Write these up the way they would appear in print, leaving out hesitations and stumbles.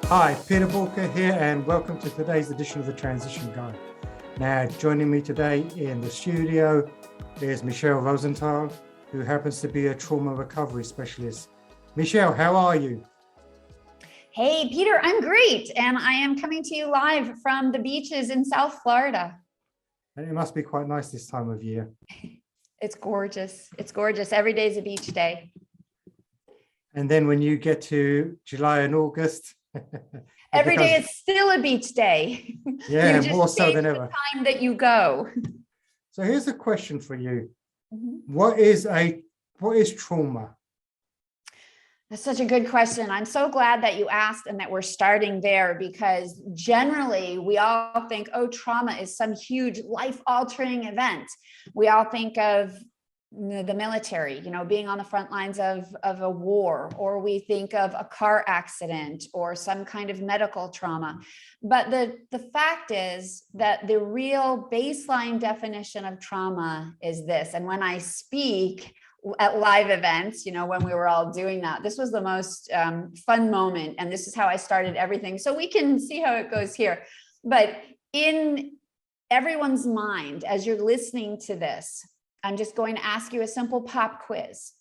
Hi, Peter Walker here, and welcome to today's edition of the Transition Guide. Now, joining me today in the studio is Michele Rosenthal, who happens to be a trauma recovery specialist. Michele, how are you? Hey, Peter, I'm great. And I am coming to you live from the beaches in South Florida. And it must be quite nice this time of year. It's gorgeous. It's gorgeous. Every day is a beach day. And then when you get to July and August, every day is still a beach day. Yeah, more so than ever. The time that you go. So here's a question for you. Mm-hmm. What is trauma? That's such a good question. I'm so glad that you asked and that we're starting there, because generally we all think, oh, trauma is some huge life-altering event. We all think of the military, being on the front lines of a war, or we think of a car accident or some kind of medical trauma. But the fact is that the real baseline definition of trauma is this. And when I speak at live events, when we were all doing that, this was the most fun moment. And this is how I started everything. So we can see how it goes here. But in everyone's mind, as you're listening to this, I'm just going to ask you a simple pop quiz.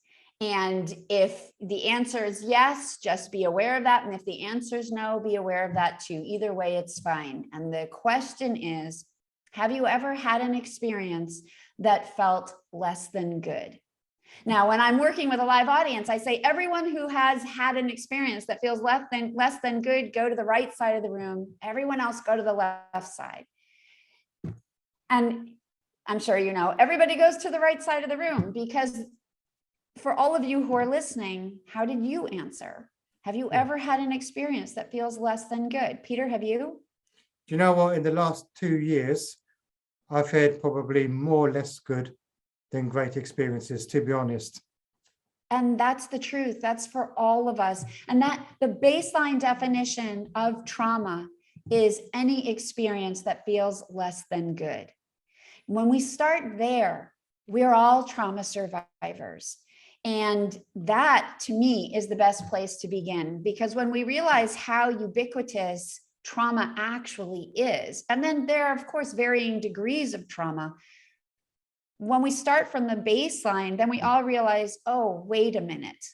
And if the answer is yes, just be aware of that. And if the answer is no, be aware of that too. Either way, it's fine. And the question is, have you ever had an experience that felt less than good? Now, when I'm working with a live audience, I say, everyone who has had an experience that feels less than good, go to the right side of the room. Everyone else, go to the left side. And I'm sure everybody goes to the right side of the room, because for all of you who are listening, how did you answer? Have you ever had an experience that feels less than good? Peter, have you? Do you know what? In the last 2 years, I've had probably more less good than great experiences, to be honest. And that's the truth. That's for all of us. And that the baseline definition of trauma is any experience that feels less than good. When we start there, we're all trauma survivors. And that, to me, is the best place to begin, because when we realize how ubiquitous trauma actually is, and then there are, of course, varying degrees of trauma. When we start from the baseline, then we all realize, oh, wait a minute,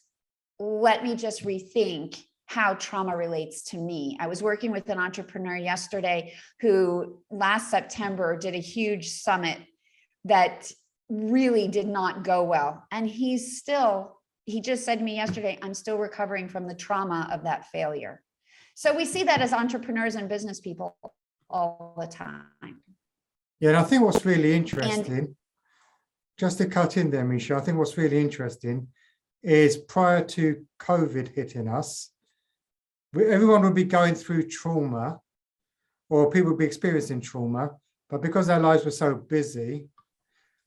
let me just rethink how trauma relates to me. I was working with an entrepreneur yesterday who last September did a huge summit that really did not go well. And he just said to me yesterday, I'm still recovering from the trauma of that failure. So we see that as entrepreneurs and business people all the time. Yeah, and I think what's really interesting, just to cut in there, Misha, I think what's really interesting is prior to COVID hitting us, everyone would be going through trauma, or people would be experiencing trauma, but because our lives were so busy,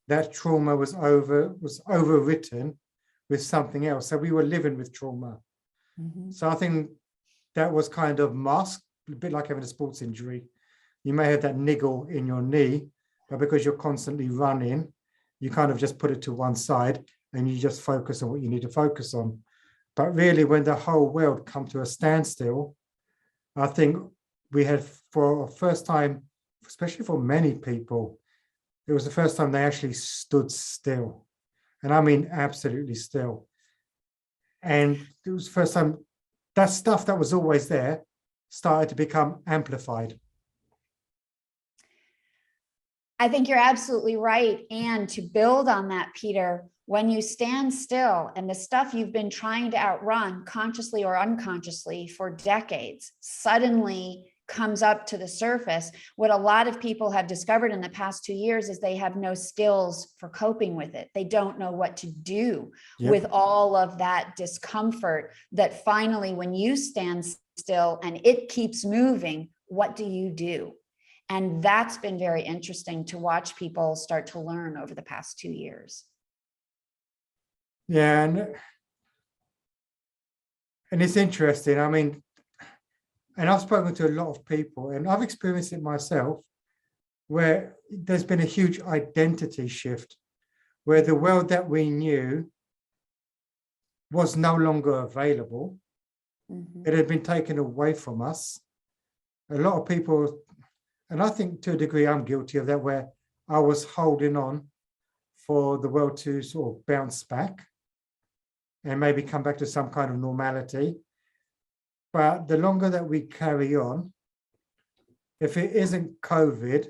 that trauma was overwritten with something else. So we were living with trauma. Mm-hmm. So I think that was kind of masked, a bit like having a sports injury. You may have that niggle in your knee, but because you're constantly running, you kind of just put it to one side and you just focus on what you need to focus on. But really, when the whole world come to a standstill, I think we had, for the first time, especially for many people, it was the first time they actually stood still. And I mean, absolutely still. And it was the first time that stuff that was always there started to become amplified. I think you're absolutely right. And to build on that, Peter, when you stand still and the stuff you've been trying to outrun consciously or unconsciously for decades suddenly comes up to the surface, what a lot of people have discovered in the past 2 years is they have no skills for coping with it. They don't know what to do with all of that discomfort that finally, when you stand still and it keeps moving, what do you do? And that's been very interesting to watch people start to learn over the past 2 years. Yeah, and it's interesting. I mean, and I've spoken to a lot of people, and I've experienced it myself, where there's been a huge identity shift, where the world that we knew was no longer available. Mhm. It had been taken away from us. A lot of people, and I think to a degree I'm guilty of that, where I was holding on for the world to sort of bounce back and maybe come back to some kind of normality. But the longer that we carry on, if it isn't COVID,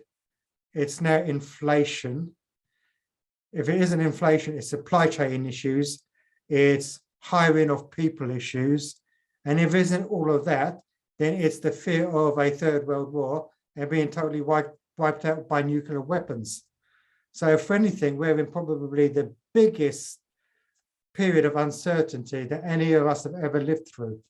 it's now inflation. If it isn't inflation, it's supply chain issues, it's hiring of people issues. And if it isn't all of that, then it's the fear of a third world war and being totally wiped out by nuclear weapons. So if anything, we're in probably the biggest period of uncertainty that any of us have ever lived through.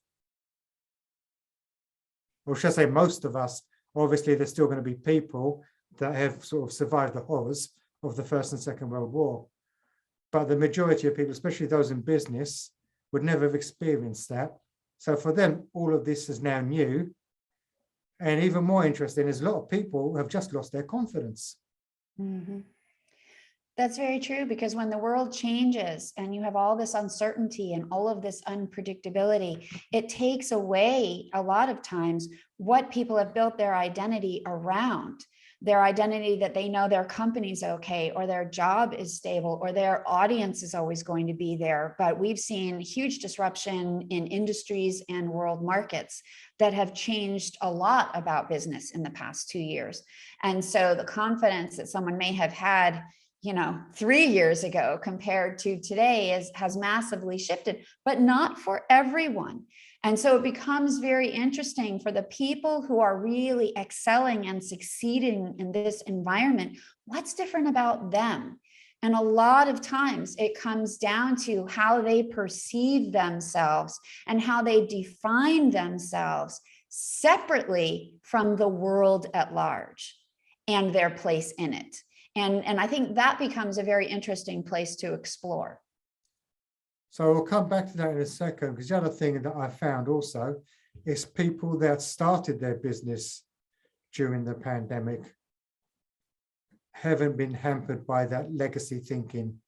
Or should I say most of us. Obviously, there's still going to be people that have sort of survived the horrors of the First and Second World War. But the majority of people, especially those in business, would never have experienced that. So for them, all of this is now new. And even more interesting is a lot of people have just lost their confidence. Mm-hmm. That's very true, because when the world changes and you have all this uncertainty and all of this unpredictability, it takes away a lot of times what people have built their identity around. Their identity that they know their company's okay, or their job is stable, or their audience is always going to be there. But we've seen huge disruption in industries and world markets that have changed a lot about business in the past 2 years. And so the confidence that someone may have had 3 years ago compared to today has massively shifted, but not for everyone. And so it becomes very interesting for the people who are really excelling and succeeding in this environment. What's different about them? And a lot of times it comes down to how they perceive themselves and how they define themselves separately from the world at large and their place in it. And I think that becomes a very interesting place to explore. So we'll come back to that in a second, because the other thing that I found also is people that started their business during the pandemic haven't been hampered by that legacy thinking,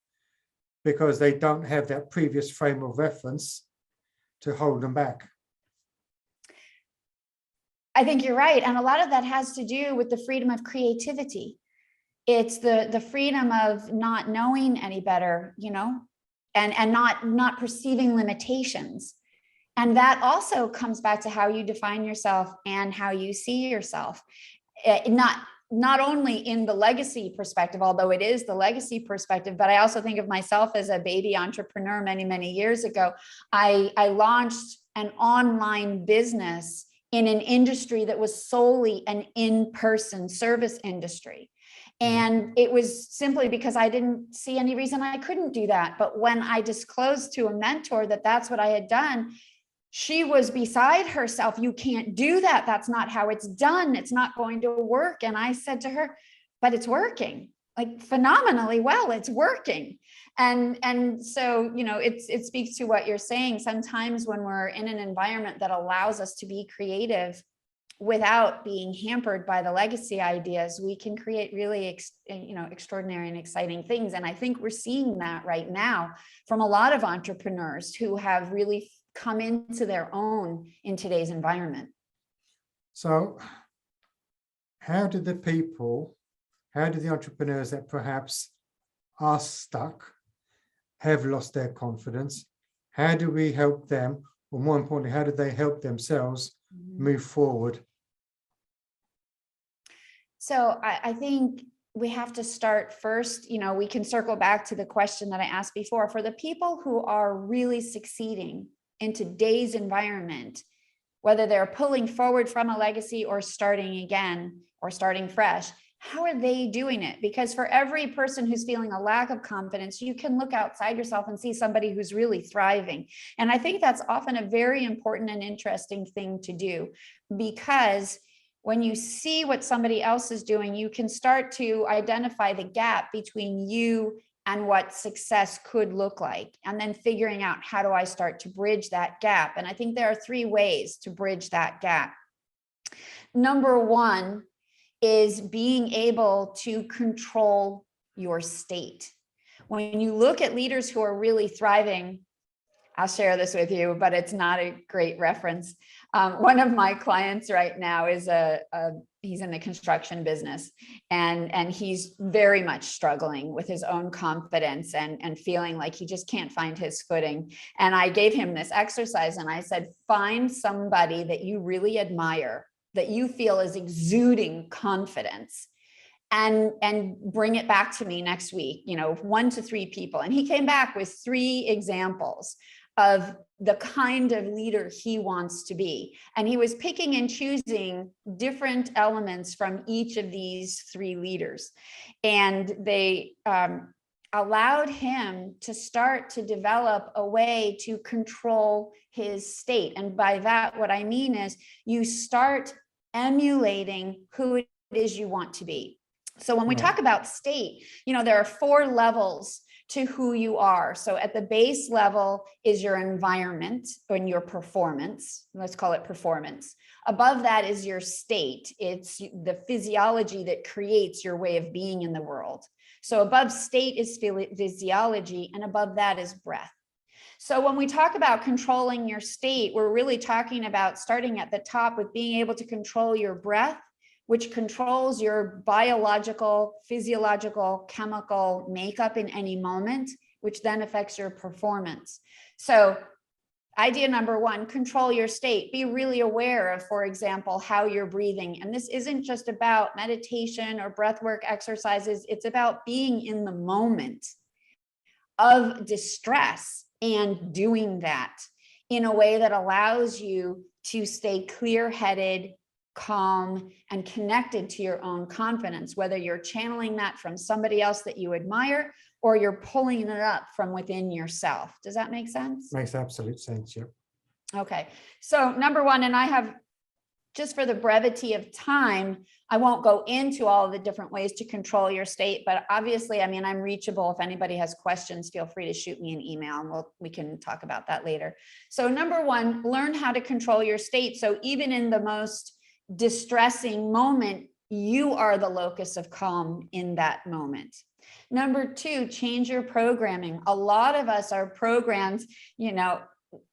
because they don't have that previous frame of reference to hold them back. I think you're right. And a lot of that has to do with the freedom of creativity. It's the freedom of not knowing any better, and not perceiving limitations. And that also comes back to how you define yourself and how you see yourself. Not only in the legacy perspective, although it is the legacy perspective, but I also think of myself as a baby entrepreneur many years ago. I launched an online business in an industry that was solely an in-person service industry. And it was simply because I didn't see any reason I couldn't do that. But when I disclosed to a mentor that that's what I had done, she was beside herself. You can't do that. That's not how it's done. It's not going to work. And I said to her, but it's working, like phenomenally well. It's working. And so, it speaks to what you're saying. Sometimes when we're in an environment that allows us to be creative without being hampered by the legacy ideas, we can create really, extraordinary and exciting things. And I think we're seeing that right now from a lot of entrepreneurs who have really come into their own in today's environment. So how do the entrepreneurs that perhaps are stuck, have lost their confidence, how do we help them? Or more importantly, how do they help themselves move forward? So I think we have to start first, we can circle back to the question that I asked before. For the people who are really succeeding in today's environment, whether they're pulling forward from a legacy or starting again or starting fresh, how are they doing it? Because for every person who's feeling a lack of confidence, you can look outside yourself and see somebody who's really thriving. And I think that's often a very important and interesting thing to do, because when you see what somebody else is doing, you can start to identify the gap between you and what success could look like, and then figuring out, how do I start to bridge that gap? And I think there are 3 ways to bridge that gap. Number 1 is being able to control your state. When you look at leaders who are really thriving, I'll share this with you, but it's not a great reference. One of my clients right now is he's in the construction business, and he's very much struggling with his own confidence and feeling like he just can't find his footing. And I gave him this exercise and I said, find somebody that you really admire, that you feel is exuding confidence, and bring it back to me next week, 1 to 3 people. And he came back with 3 examples of the kind of leader he wants to be. And he was picking and choosing different elements from each of these 3 leaders. And they allowed him to start to develop a way to control his state. And by that, what I mean is you start emulating who it is you want to be. So when we talk about state, there are 4 levels to who you are. So at the base level is your environment and your performance. Let's call it performance. Above that is your state. It's the physiology that creates your way of being in the world. So above state is physiology, and above that is breath. So when we talk about controlling your state, we're really talking about starting at the top with being able to control your breath, which controls your biological, physiological, chemical makeup in any moment, which then affects your performance. So idea number 1, control your state. Be really aware of, for example, how you're breathing. And this isn't just about meditation or breathwork exercises. It's about being in the moment of distress and doing that in a way that allows you to stay clear-headed, calm, and connected to your own confidence, whether you're channeling that from somebody else that you admire or you're pulling it up from within yourself. Does that make sense? Makes absolute sense, yeah. Okay, so number 1, and I have, just for the brevity of time, I won't go into all of the different ways to control your state, but obviously, I'm reachable. If anybody has questions, feel free to shoot me an email and we can talk about that later. So number 1, learn how to control your state. So even in the most distressing moment, you are the locus of calm in that moment. Number 2, change your programming. A lot of us are programmed,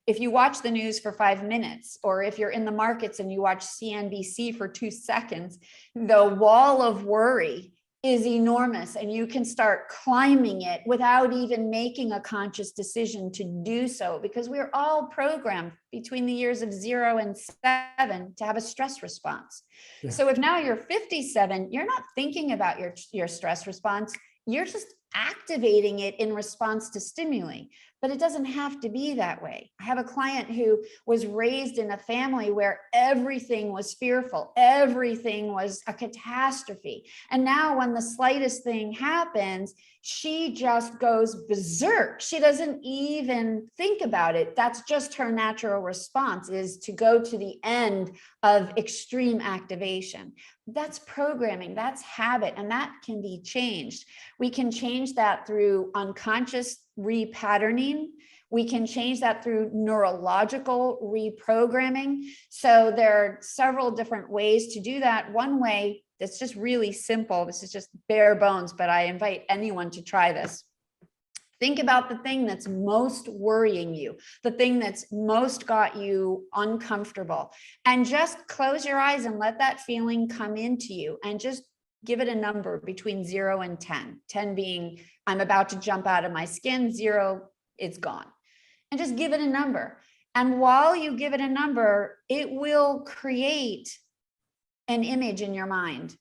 if you watch the news for 5 minutes, or if you're in the markets and you watch CNBC for 2 seconds, the wall of worry is enormous, and you can start climbing it without even making a conscious decision to do so, because we're all programmed between the years of 0 and 7 to have a stress response. Yeah. So if now you're 57, you're not thinking about your stress response, you're just activating it in response to stimuli. But it doesn't have to be that way. I have a client who was raised in a family where everything was fearful, everything was a catastrophe. And now when the slightest thing happens, she just goes berserk. She doesn't even think about it. That's just her natural response, is to go to the end of extreme activation. That's programming, that's habit, and that can be changed. We can change that through unconscious repatterning. We can change that through neurological reprogramming. So there are several different ways to do that. One way that's just really simple, this is just bare bones, but I invite anyone to try this. Think about the thing that's most worrying you, the thing that's most got you uncomfortable, and just close your eyes and let that feeling come into you, and just give it a number between 0 and 10. 10 being, I'm about to jump out of my skin. 0, it's gone. And just give it a number. And while you give it a number, it will create an image in your mind.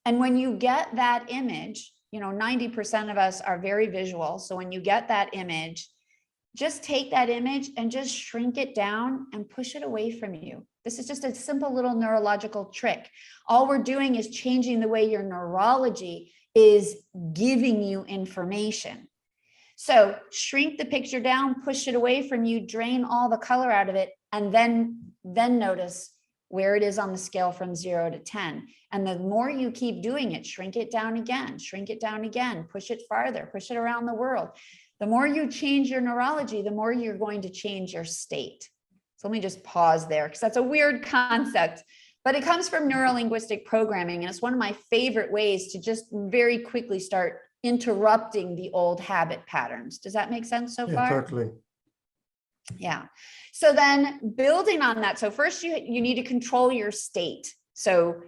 And when you get that image, 90% of us are very visual. So when you get that image, just take that image and just shrink it down and push it away from you. This is just a simple little neurological trick. All we're doing is changing the way your neurology is giving you information. So shrink the picture down, push it away from you, drain all the color out of it, and then notice where it is on the scale from 0 to 10. And the more you keep doing it, shrink it down again, push it farther, push it around the world. The more you change your neurology, the more you're going to change your state. So let me just pause there, because that's a weird concept, but it comes from neuro-linguistic programming. And it's one of my favorite ways to just very quickly start interrupting the old habit patterns. Does that make sense so far? Totally. Yeah. So then building on that. So first you need to control your state. So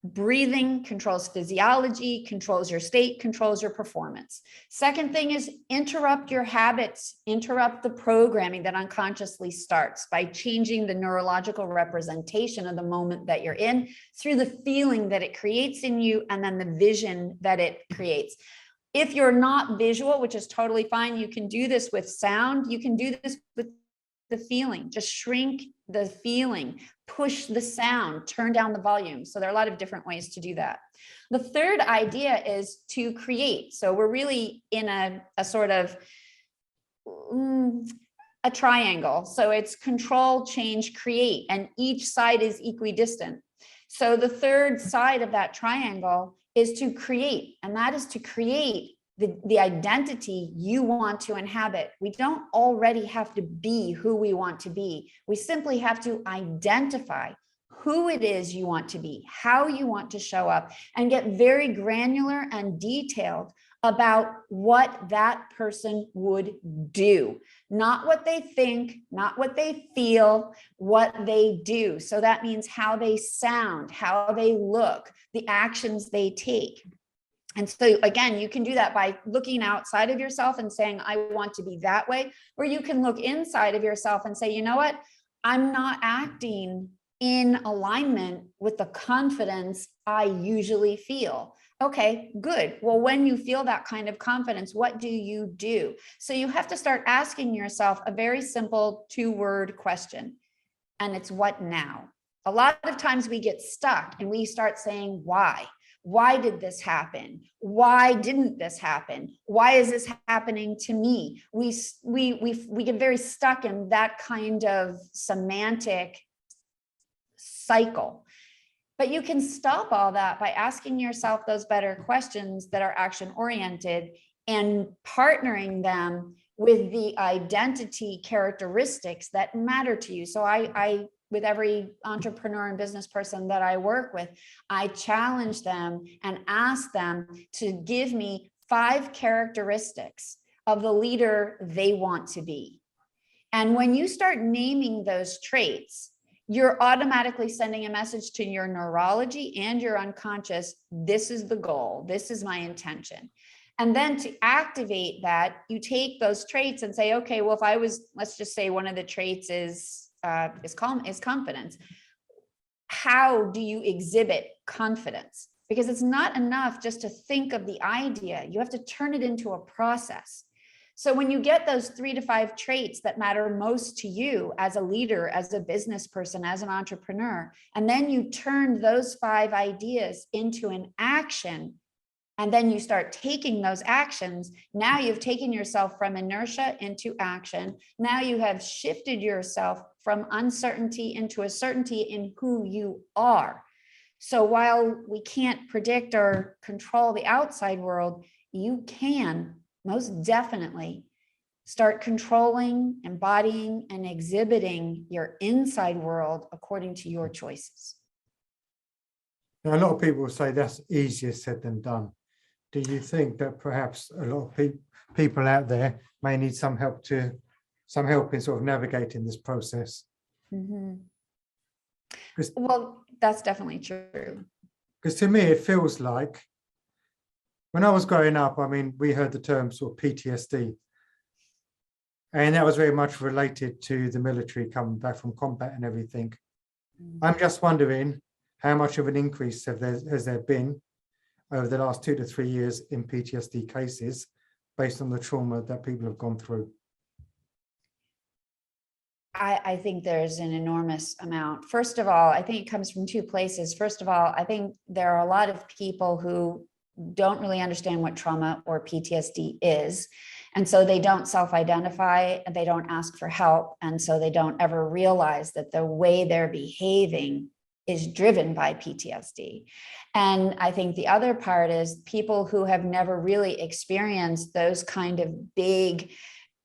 breathing controls physiology, controls your state, controls your performance. Second thing is interrupt your habits, interrupt the programming that unconsciously starts by changing the neurological representation of the moment that you're in through the feeling that it creates in you and then the vision that it creates. If you're not visual, which is totally fine, you can do this with sound. You can do this with the feeling. Just shrink the feeling, push the sound, turn down the volume. So there are a lot of different ways to do that. The third idea is to create. So we're really in a sort of a triangle. So it's control, change, create, and each side is equidistant. So the third side of that triangle is to create, and that is to create the identity you want to inhabit. We don't already have to be who we want to be. We simply have to identify who it is you want to be, how you want to show up, and get very granular and detailed about what that person would do, not what they think, not what they feel, what they do. So that means how they sound, how they look, the actions they take. And so again, you can do that by looking outside of yourself and saying, I want to be that way, or you can look inside of yourself and say, you know what, I'm not acting in alignment with the confidence I usually feel. Okay, good. Well, when you feel that kind of confidence, what do you do? So you have to start asking yourself a very simple 2-word question, and it's what now? A lot of times we get stuck and we start saying, why? Why did this happen? Why didn't this happen? Why is this happening to me? We get very stuck in that kind of semantic cycle. But you can stop all that by asking yourself those better questions that are action oriented and partnering them with the identity characteristics that matter to you. So I with every entrepreneur and business person that I work with, I challenge them and ask them to give me 5 characteristics of the leader they want to be. And when you start naming those traits, you're automatically sending a message to your neurology and your unconscious. This is the goal. This is my intention. And then to activate that, you take those traits and say, okay, well, if I was, let's just say one of the traits is confidence. How do you exhibit confidence? Because it's not enough just to think of the idea. You have to turn it into a process. So when you get those 3 to 5 traits that matter most to you as a leader, as a business person, as an entrepreneur, and then you turn those 5 ideas into an action, and then you start taking those actions, now you've taken yourself from inertia into action. Now you have shifted yourself from uncertainty into a certainty in who you are. So while we can't predict or control the outside world, you can most definitely start controlling, embodying, and exhibiting your inside world according to your choices. Now, a lot of people say that's easier said than done. Do you think that perhaps a lot of people out there may need some help in sort of navigating this process? Mm-hmm. Well, that's definitely true. Because to me, it feels like when I was growing up, I mean, we heard the term sort of PTSD, and that was very much related to the military coming back from combat and everything. Mm-hmm. I'm just wondering how much of an increase has there been over the last 2 to 3 years in PTSD cases based on the trauma that people have gone through? I think there's an enormous amount. First of all, I think it comes from 2 places. First of all, I think there are a lot of people who don't really understand what trauma or PTSD is. And so they don't self-identify, and they don't ask for help. And so they don't ever realize that the way they're behaving is driven by PTSD. And I think the other part is people who have never really experienced those kind of big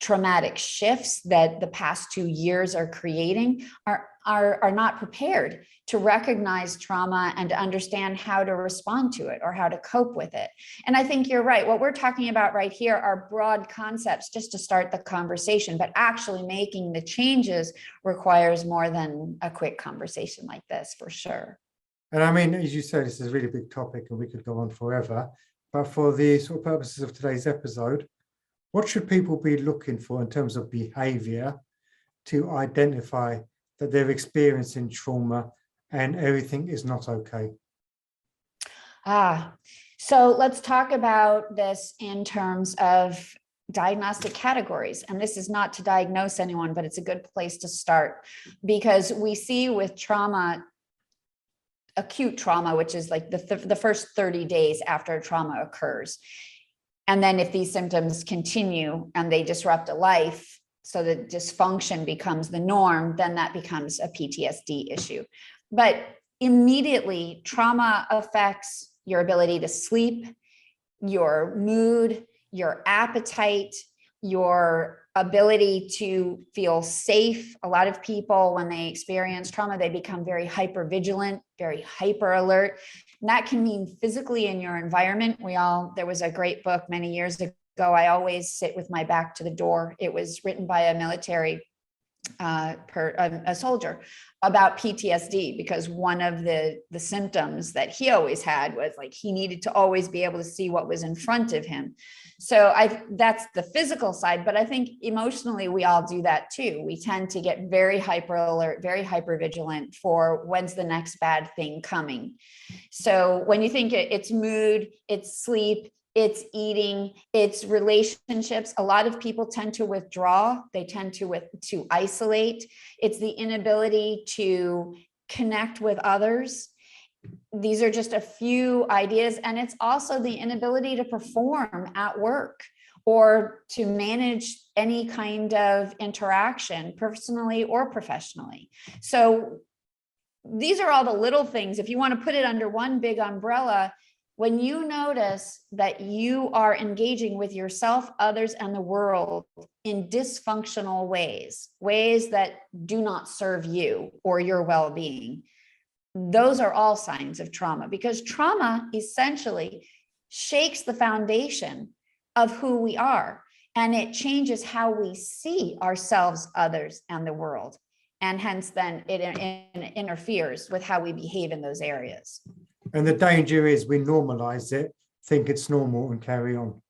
traumatic shifts that the past 2 years are creating are not prepared to recognize trauma and to understand how to respond to it or how to cope with it. And I think you're right. What we're talking about right here are broad concepts just to start the conversation, but actually making the changes requires more than a quick conversation like this, for sure. And I mean, as you said, this is a really big topic and we could go on forever. But for the sort of purposes of today's episode, what should people be looking for in terms of behavior to identify that they're experiencing trauma and everything is not okay? So let's talk about this in terms of diagnostic categories. And this is not to diagnose anyone, but it's a good place to start, because we see with trauma, acute trauma, which is like the first 30 days after a trauma occurs. And then if these symptoms continue and they disrupt a life, so that dysfunction becomes the norm, then that becomes a PTSD issue. But immediately, trauma affects your ability to sleep, your mood, your appetite, your ability to feel safe. A lot of people, when they experience trauma, they become very hyper vigilant, very hyper alert. And that can mean physically in your environment. There was a great book many years ago, I Always Sit with My Back to the Door. It was written by a military a soldier about PTSD, because one of the symptoms that he always had was like he needed to always be able to see what was in front of him. So that's the physical side, but I think emotionally we all do that too. We tend to get very hyper alert, very hyper vigilant for when's the next bad thing coming. So when you think it's mood, it's sleep, it's eating, it's relationships. A lot of people tend to withdraw. They tend to isolate. It's the inability to connect with others. These are just a few ideas. And it's also the inability to perform at work or to manage any kind of interaction, personally or professionally. So these are all the little things. If you want to put it under one big umbrella, when you notice that you are engaging with yourself, others, and the world in dysfunctional ways that do not serve you or your well-being, those are all signs of trauma, because trauma essentially shakes the foundation of who we are, and it changes how we see ourselves, others, and the world. And hence then it interferes with how we behave in those areas. And the danger is we normalize it, think it's normal, and carry on.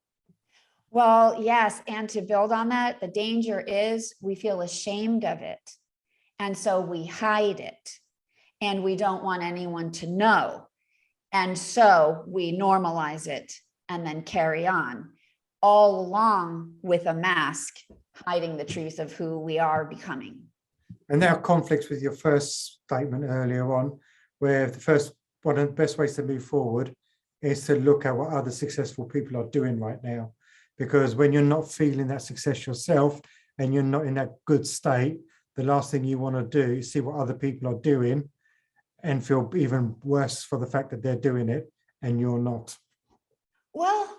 Well, yes. And to build on that, the danger is we feel ashamed of it. And so we hide it. And we don't want anyone to know. And so we normalize it and then carry on, all along with a mask, hiding the truth of who we are becoming. And there are conflicts with your first statement earlier on, where one of the best ways to move forward is to look at what other successful people are doing right now. Because when you're not feeling that success yourself and you're not in that good state, the last thing you want to do is see what other people are doing and feel even worse for the fact that they're doing it and you're not. Well,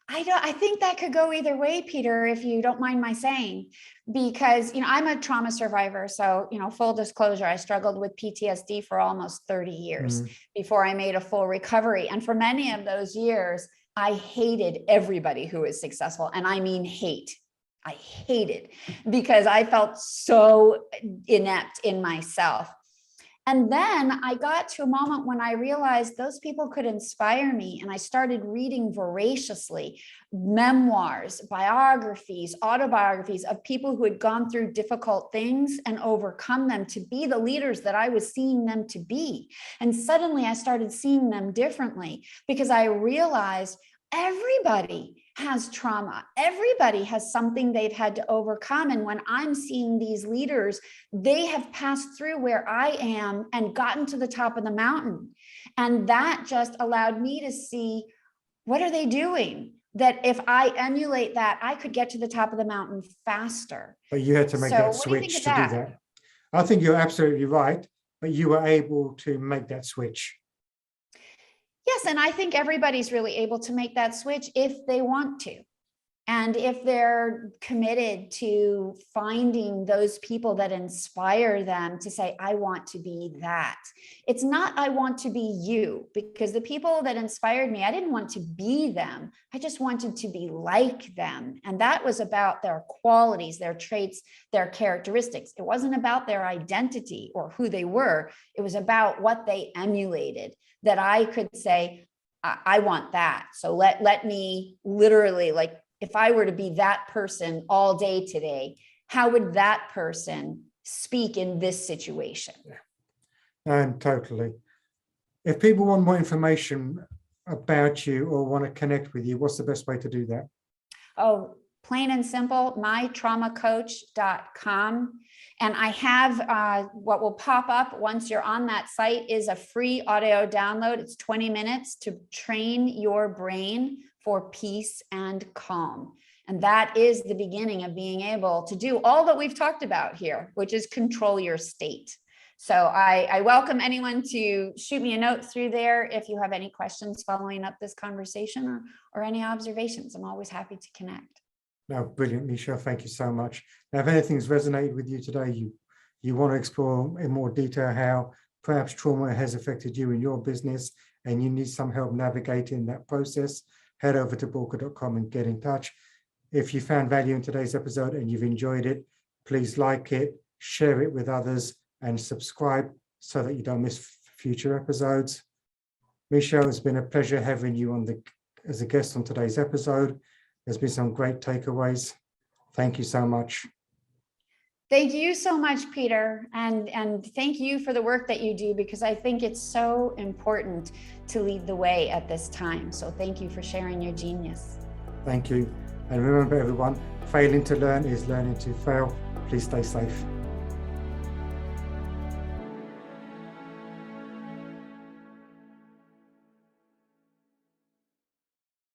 I think that could go either way, Peter, if you don't mind my saying, because, I'm a trauma survivor. So, full disclosure, I struggled with PTSD for almost 30 years before I made a full recovery. And for many of those years, I hated everybody who was successful. And I mean, hate. I hated, because I felt so inept in myself. And then I got to a moment when I realized those people could inspire me. And I started reading voraciously memoirs, biographies, autobiographies of people who had gone through difficult things and overcome them to be the leaders that I was seeing them to be. And suddenly I started seeing them differently, because I realized everybody has trauma. Everybody has something they've had to overcome. And when I'm seeing these leaders, they have passed through where I am and gotten to the top of the mountain. And that just allowed me to see, what are they doing? That if I emulate that, I could get to the top of the mountain faster. But you had to make that switch to do that. I think you're absolutely right, but you were able to make that switch. Yes, and I think everybody's really able to make that switch if they want to. And if they're committed to finding those people that inspire them to say, I want to be that. It's not, I want to be you, because the people that inspired me, I didn't want to be them. I just wanted to be like them. And that was about their qualities, their traits, their characteristics. It wasn't about their identity or who they were. It was about what they emulated, that I could say, I want that. So let me literally, like, if I were to be that person all day today, how would that person speak in this situation? And totally. If people want more information about you or want to connect with you, what's the best way to do that? Oh, plain and simple, mytraumacoach.com. And I have what will pop up once you're on that site is a free audio download. It's 20 minutes to train your brain for peace and calm. And that is the beginning of being able to do all that we've talked about here, which is control your state. So I welcome anyone to shoot me a note through there if you have any questions following up this conversation or any observations. I'm always happy to connect. No, brilliant, Michele. Thank you so much. Now, if anything's resonated with you today, you want to explore in more detail how perhaps trauma has affected you in your business and you need some help navigating that process, head over to Borka.com and get in touch. If you found value in today's episode and you've enjoyed it, please like it, share it with others, and subscribe so that you don't miss future episodes. Michele, it's been a pleasure having you as a guest on today's episode. There's been some great takeaways. Thank you so much. Thank you so much, Peter. And thank you for the work that you do, because I think it's so important to lead the way at this time. So thank you for sharing your genius. Thank you. And remember, everyone, failing to learn is learning to fail. Please stay safe.